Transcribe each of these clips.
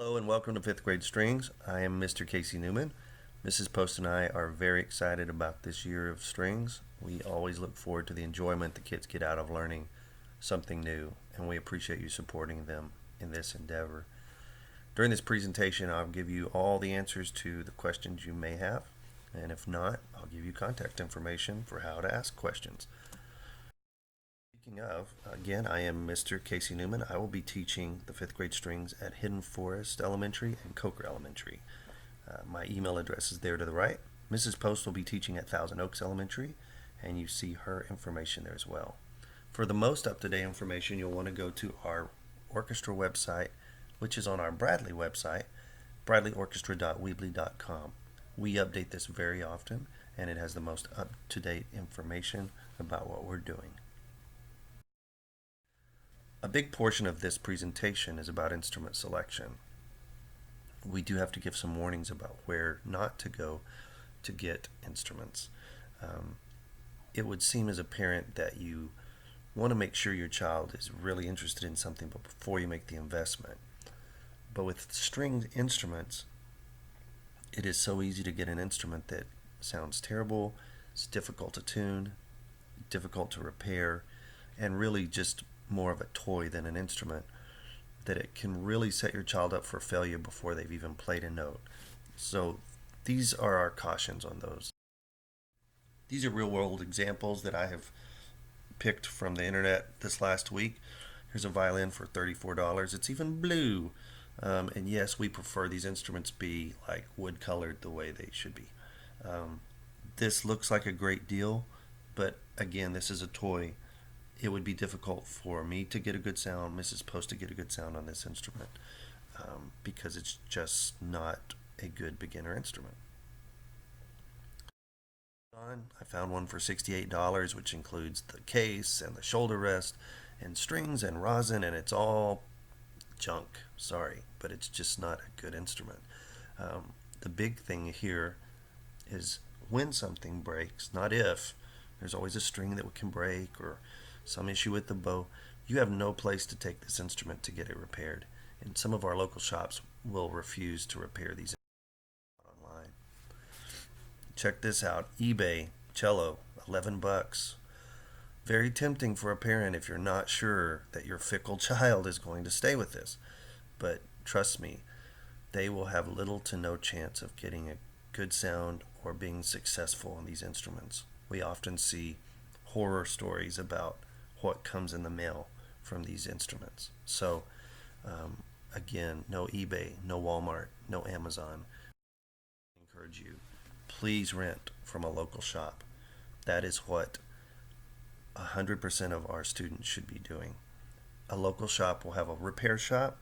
Hello and welcome to 5th grade strings. I am Mr. Casey Newman. Mrs. Post and I are very excited about this year of strings. We always look forward to the enjoyment the kids get out of learning something new, and we appreciate you supporting them in this endeavor. During this presentation, I'll give you all the answers to the questions you may have, and if not, I'll give you contact information for how to ask questions. Speaking of, again, I am Mr. Casey Newman. I will be teaching the 5th grade strings at Hidden Forest Elementary and Coker Elementary. My email address is there to the right. Mrs. Post will be teaching at Thousand Oaks Elementary, and you see her information there as well. For the most up-to-date information, you'll want to go to our orchestra website, which is on our Bradley website, bradleyorchestra.weebly.com. We update this very often, and it has the most up-to-date information about what we're doing. A big portion of this presentation is about instrument selection. We do have to give some warnings about where not to go to get instruments. It would seem as a parent that you want to make sure your child is really interested in something before you make the investment. But with stringed instruments, it is so easy to get an instrument that sounds terrible, it's difficult to tune, difficult to repair, and really just more of a toy than an instrument, that it can really set your child up for failure before they've even played a note. So these are our cautions on those. These are real world examples that I have picked from the internet this last week. Here's a violin for $34. It's even blue. And yes, we prefer these instruments be like wood colored the way they should be. This looks like a great deal, but again, this is a toy. It would be difficult for me to get a good sound, Mrs. Post to get a good sound on this instrument, because it's just not a good beginner instrument. I found one for $68, which includes the case and the shoulder rest and strings and rosin, and it's all junk. Sorry, but it's just not a good instrument. The big thing here is when something breaks, not if. There's always a string that can break or some issue with the bow. You have no place to take this instrument to get it repaired, and some of our local shops will refuse to repair these online. Check this out. eBay cello, $11. Very tempting for a parent if you're not sure that your fickle child is going to stay with this, but trust me, they will have little to no chance of getting a good sound or being successful on these instruments. We often see horror stories about what comes in the mail from these instruments. So again, no eBay, no Walmart, no Amazon. I encourage you, please rent from a local shop. That is what 100% of our students should be doing. A local shop will have a repair shop.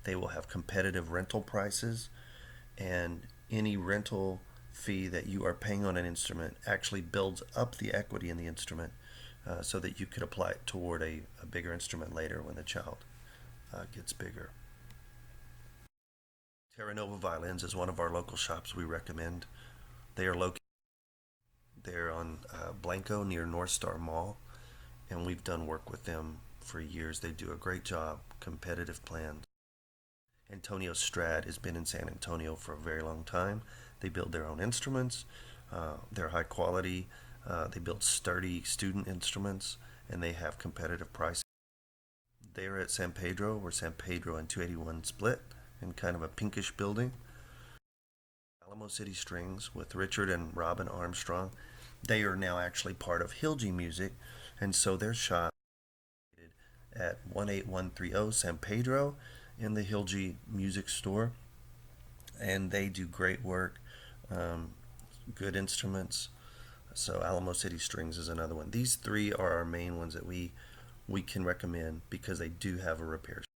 They will have competitive rental prices, and any rental fee that you are paying on an instrument actually builds up the equity in the instrument, so that you could apply it toward a bigger instrument later when the child gets bigger. Terra Nova Violins is one of our local shops we recommend. They are located there on Blanco near North Star Mall, and we've done work with them for years. They do a great job, competitive plans. Antonio Strad has been in San Antonio for a very long time. They build their own instruments. They're high quality. They build sturdy student instruments, and they have competitive pricing. They're at San Pedro, where San Pedro and 281 split, in kind of a pinkish building. Alamo City Strings with Richard and Robin Armstrong. They are now actually part of Hilgi Music, and so their shop is at 18130 San Pedro in the Hilgi Music Store, and they do great work, good instruments. So Alamo City Strings is another one. These three are our main ones that we can recommend because they do have a repair shop.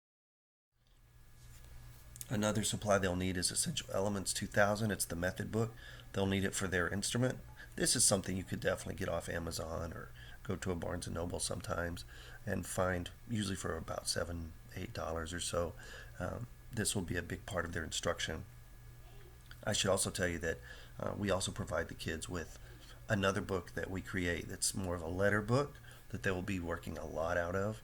Another supply they'll need is Essential Elements 2000. It's the method book. They'll need it for their instrument. This is something you could definitely get off Amazon or go to a Barnes & Noble sometimes and find, usually for about $7, $8 or so. This will be a big part of their instruction. I should also tell you that we also provide the kids with another book that we create that's more of a letter book that they will be working a lot out of.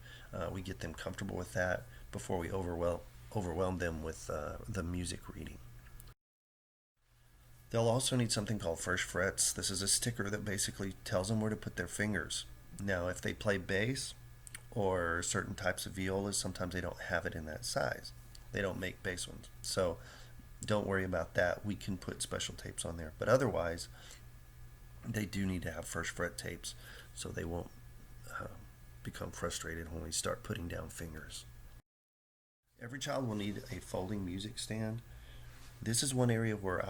We get them comfortable with that before we overwhelm overwhelm them with the music reading. They'll also need something called first frets. This is a sticker that basically tells them where to put their fingers. Now, if they play bass or certain types of violas, sometimes they don't have it in that size. They don't make bass ones. So don't worry about that. We can put special tapes on there. But otherwise, they do need to have first fret tapes so they won't become frustrated when we start putting down fingers. Every child will need a folding music stand. This is one area where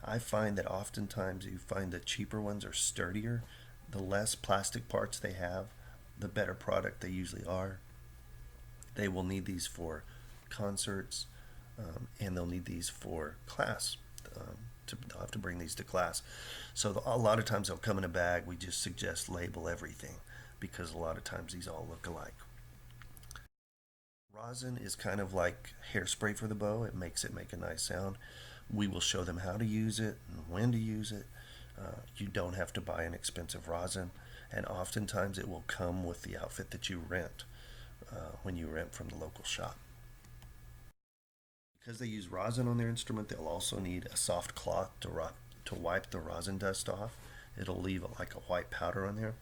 I find that oftentimes you find the cheaper ones are sturdier. The less plastic parts they have, the better product they usually are. They will need these for concerts, and they'll need these for class. They'll have to bring these to class. So a lot of times they'll come in a bag. We just suggest label everything because a lot of times these all look alike. Rosin is kind of like hairspray for the bow. It makes it make a nice sound. We will show them how to use it and when to use it. You don't have to buy an expensive rosin, and oftentimes it will come with the outfit that you rent when you rent from the local shop. Because they use rosin on their instrument, they'll also need a soft cloth to wipe the rosin dust off. It'll leave like a white powder on there,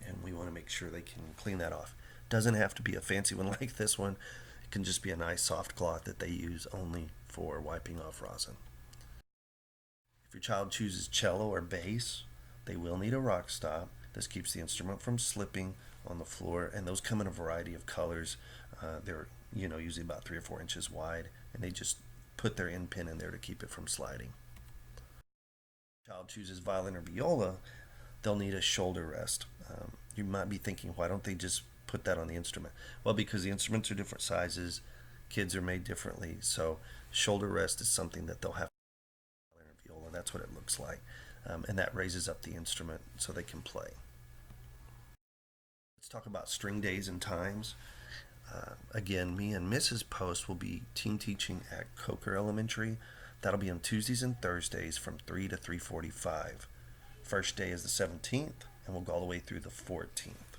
and we want to make sure they can clean that off. Doesn't have to be a fancy one like this one. It can just be a nice soft cloth that they use only for wiping off rosin. If your child chooses cello or bass, they will need a rock stop. This keeps the instrument from slipping on the floor, and those come in a variety of colors. They're usually about 3 or 4 inches wide, and they just put their end pin in there to keep it from sliding. If your child chooses violin or viola, they'll need a shoulder rest. You might be thinking, why don't they just put that on the instrument? Well, because the instruments are different sizes, kids are made differently, so shoulder rest is something that they'll have. Viola, that's what it looks like, and that raises up the instrument so they can play. Let's talk about string days and times. Again, me and Mrs. Post will be team teaching at Coker Elementary. That'll be on Tuesdays and Thursdays from 3 to 3:45. First day is the 17th, and we'll go all the way through the 14th.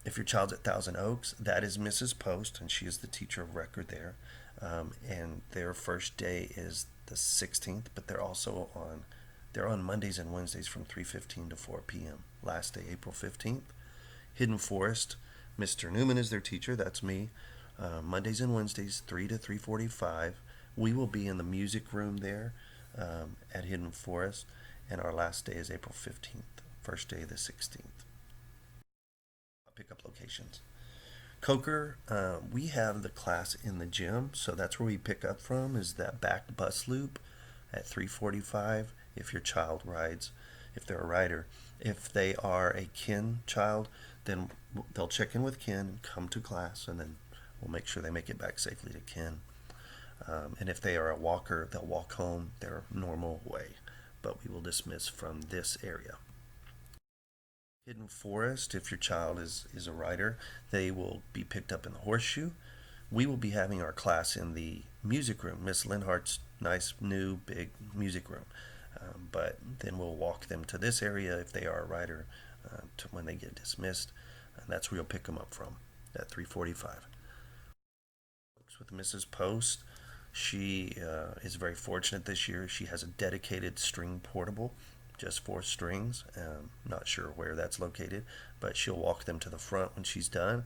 If your child's at Thousand Oaks, that is Mrs. Post, and she is the teacher of record there. And their first day is the 16th, but they're on Mondays and Wednesdays from 3:15 to 4 p.m. Last day, April 15th. Hidden Forest, Mr. Newman is their teacher. That's me. Mondays and Wednesdays, 3 to 3:45. We will be in the music room there at Hidden Forest, and our last day is April 15th. First day, the 16th. Pickup locations. Coker, we have the class in the gym, so that's where we pick up from, is that back bus loop at 3:45 if your child rides, if they're a rider. If they are a kin child, then they'll check in with kin and come to class, and then we'll make sure they make it back safely to kin. And if they are a walker, they'll walk home their normal way, but we will dismiss from this area. Hidden Forest, if your child is a rider, they will be picked up in the Horseshoe. We will be having our class in the music room, Miss Linhart's nice new big music room. But then we'll walk them to this area if they are a rider to when they get dismissed, and that's where you'll pick them up from at 3:45. With Mrs. Post, she is very fortunate this year. She has a dedicated string portable, just 4 strings. Not sure where that's located, but she'll walk them to the front when she's done,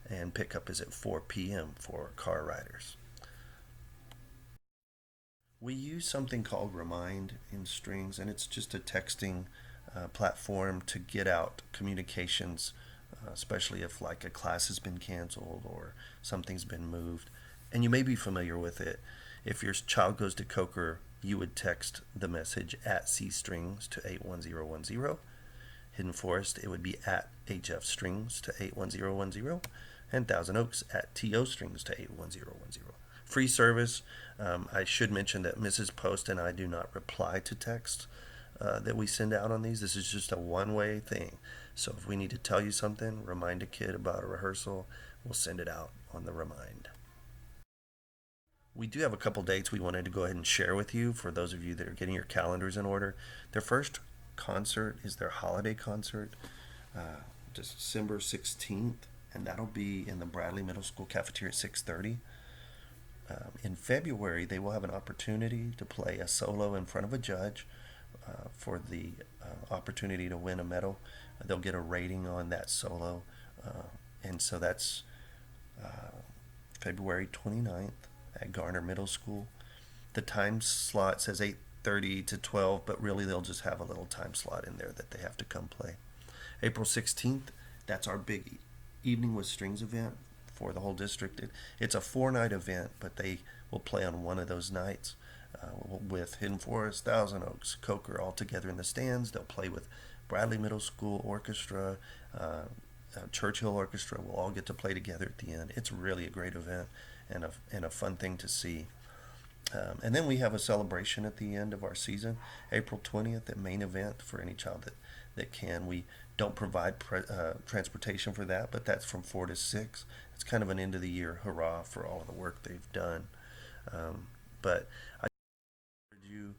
and pickup is at 4 p.m. for car riders. We use something called Remind in Strings, and it's just a texting platform to get out communications, especially if like a class has been canceled or something's been moved. And you may be familiar with it. If your child goes to Coker, you would text the message at C Strings to 81010. Hidden Forest, it would be at HF Strings to 81010. And Thousand Oaks at TO Strings to 81010. Free service. I should mention that Mrs. Post and I do not reply to texts that we send out on these. This is just a one-way thing. So if we need to tell you something, remind a kid about a rehearsal, we'll send it out on the Remind. We do have a couple dates we wanted to go ahead and share with you for those of you that are getting your calendars in order. Their first concert is their holiday concert, December 16th, and that'll be in the Bradley Middle School cafeteria at 6:30. In February, they will have an opportunity to play a solo in front of a judge for the opportunity to win a medal. They'll get a rating on that solo, and so that's February 29th at Garner Middle School. The time slot says 8:30 to 12, but really they'll just have a little time slot in there that they have to come play. April 16th, that's our big evening with strings event for the whole district. It's a 4-night event, but they will play on one of those nights with Hidden Forest, Thousand Oaks, Coker all together in the stands. They'll play with Bradley Middle School Orchestra, Churchill Orchestra. We'll all get to play together at the end. It's really a great event and a fun thing to see. And then we have a celebration at the end of our season, April 20th, the main event for any child that can. We don't provide transportation for that, but that's from 4 to 6. It's kind of an end of the year hurrah for all of the work they've done. But I encourage you,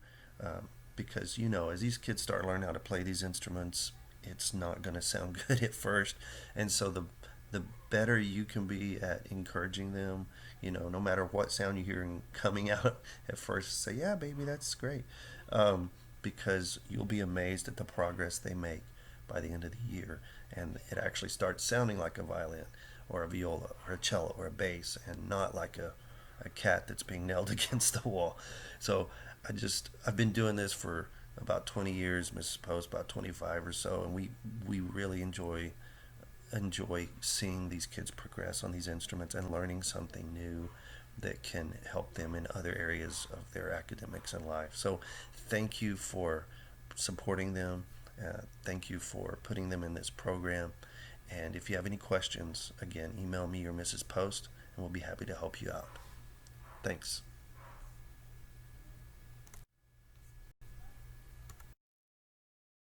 because as these kids start learning how to play these instruments, it's not going to sound good at first, and so the better you can be at encouraging them, no matter what sound you hear coming out at first, say, yeah, baby, that's great, because you'll be amazed at the progress they make by the end of the year, and it actually starts sounding like a violin or a viola or a cello or a bass, and not like a cat that's being nailed against the wall. So I've been doing this for about 20 years, Mrs. Post about 25 or so, and we really enjoy seeing these kids progress on these instruments and learning something new that can help them in other areas of their academics and life. So thank you for supporting them. Thank you for putting them in this program. And if you have any questions, again, email me or Mrs. Post, and we'll be happy to help you out. Thanks.